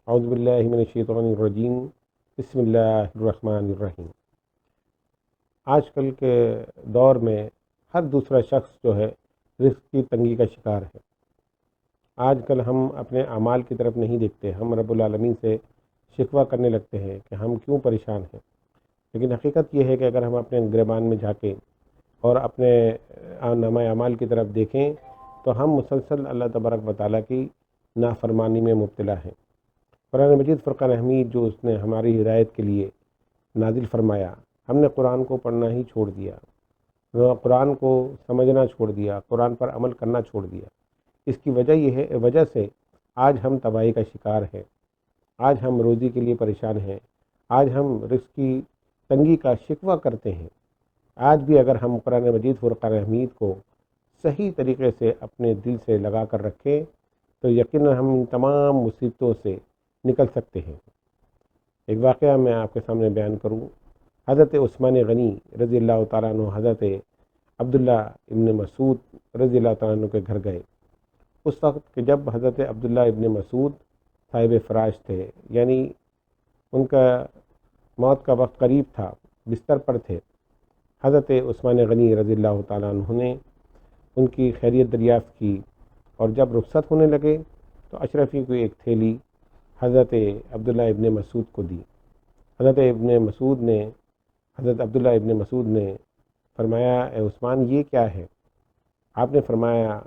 اعوذ باللہ من الشیطان الرجیم، بسم اللہ الرحمن الرحیم۔ آج کل کے دور میں ہر دوسرا شخص جو ہے رزق کی تنگی کا شکار ہے۔ آج کل ہم اپنے اعمال کی طرف نہیں دیکھتے، ہم رب العالمین سے شکوہ کرنے لگتے ہیں کہ ہم کیوں پریشان ہیں۔ لیکن حقیقت یہ ہے کہ اگر ہم اپنے گریبان میں جھانکیں اور اپنے نامہ اعمال کی طرف دیکھیں تو ہم مسلسل اللہ تبارک و تعالیٰ کی نافرمانی میں مبتلا ہیں۔ قرآن مجید فرقان حمید جو اس نے ہماری ہدایت کے لیے نازل فرمایا، ہم نے قرآن کو پڑھنا ہی چھوڑ دیا، قرآن کو سمجھنا چھوڑ دیا، قرآن پر عمل کرنا چھوڑ دیا۔ اس کی وجہ سے آج ہم تباہی کا شکار ہیں، آج ہم روزی کے لیے پریشان ہیں، آج ہم رزق کی تنگی کا شکوہ کرتے ہیں۔ آج بھی اگر ہم قرآن مجید فرقان حمید کو صحیح طریقے سے اپنے دل سے لگا کر رکھیں تو یقیناً ہم ان تمام مصیبتوں سے نکل سکتے ہیں۔ ایک واقعہ میں آپ کے سامنے بیان کروں۔ حضرت عثمان غنی رضی اللہ تعالیٰ عنہ حضرت عبداللہ ابن مسعود رضی اللہ تعالیٰ عنہ کے گھر گئے۔ اس وقت کہ جب حضرت عبداللہ ابن مسعود صاحب فراش تھے، یعنی ان کا موت کا وقت قریب تھا، بستر پر تھے، حضرت عثمان غنی رضی اللہ تعالیٰ عنہ نے ان کی خیریت دریافت کی، اور جب رخصت ہونے لگے تو اشرفی کو ایک تھیلی حضرت عبداللہ ابن مسعود کو دی۔ حضرت عبداللہ ابن مسعود نے فرمایا، اے عثمان یہ کیا ہے؟ آپ نے فرمایا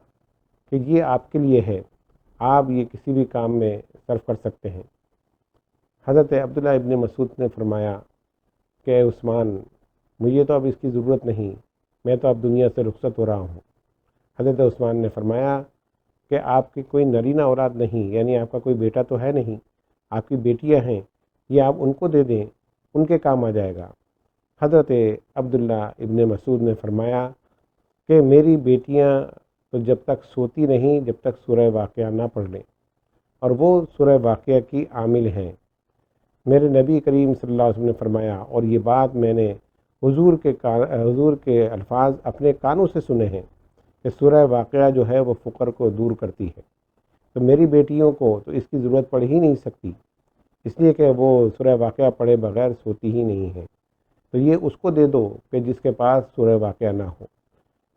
کہ یہ آپ کے لیے ہے، آپ یہ کسی بھی کام میں صرف کر سکتے ہیں۔ حضرت عبداللہ ابن مسعود نے فرمایا کہ اے عثمان، مجھے تو اب اس کی ضرورت نہیں، میں تو اب دنیا سے رخصت ہو رہا ہوں۔ حضرت عثمان نے فرمایا کہ آپ کی کوئی نرینہ اولاد نہیں، یعنی آپ کا کوئی بیٹا تو ہے نہیں، آپ کی بیٹیاں ہیں، یہ آپ ان کو دے دیں، ان کے کام آ جائے گا۔ حضرت عبداللہ ابن مسعود نے فرمایا کہ میری بیٹیاں تو جب تک سوتی نہیں جب تک سورہ واقعہ نہ پڑھ لیں، اور وہ سورہ واقعہ کی عامل ہیں۔ میرے نبی کریم صلی اللہ علیہ وسلم نے فرمایا، اور یہ بات میں نے حضور کے الفاظ اپنے کانوں سے سنے ہیں کہ سورہ واقعہ جو ہے وہ فقر کو دور کرتی ہے۔ تو میری بیٹیوں کو تو اس کی ضرورت پڑ ہی نہیں سکتی، اس لیے کہ وہ سورہ واقعہ پڑھے بغیر سوتی ہی نہیں ہے، تو یہ اس کو دے دو کہ جس کے پاس سورہ واقعہ نہ ہو۔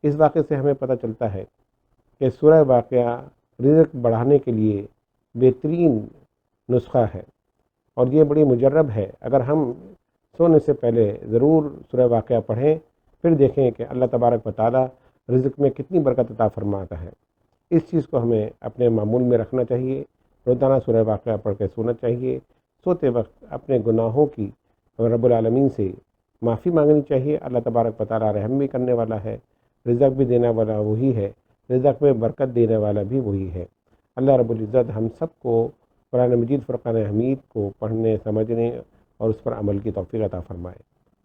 اس واقعے سے ہمیں پتہ چلتا ہے کہ سورہ واقعہ رزق بڑھانے کے لیے بہترین نسخہ ہے، اور یہ بڑی مجرب ہے۔ اگر ہم سونے سے پہلے ضرور سورہ واقعہ پڑھیں، پھر دیکھیں کہ اللہ تبارک و تعالیٰ رزق میں کتنی برکت عطا فرماتا ہے۔ اس چیز کو ہمیں اپنے معمول میں رکھنا چاہیے، روزانہ سورہ واقعہ پڑھ کے سونا چاہیے۔ سوتے وقت اپنے گناہوں کی رب العالمین سے معافی مانگنی چاہیے۔ اللہ تبارک و تعالیٰ رحم بھی کرنے والا ہے، رزق بھی دینے والا وہی ہے، رزق میں برکت دینے والا بھی وہی ہے۔ اللہ رب العزت ہم سب کو قرآن مجید فرقان حمید کو پڑھنے، سمجھنے اور اس پر عمل کی توفیق عطا فرمائے۔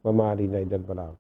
وما علینا الا البلاغ۔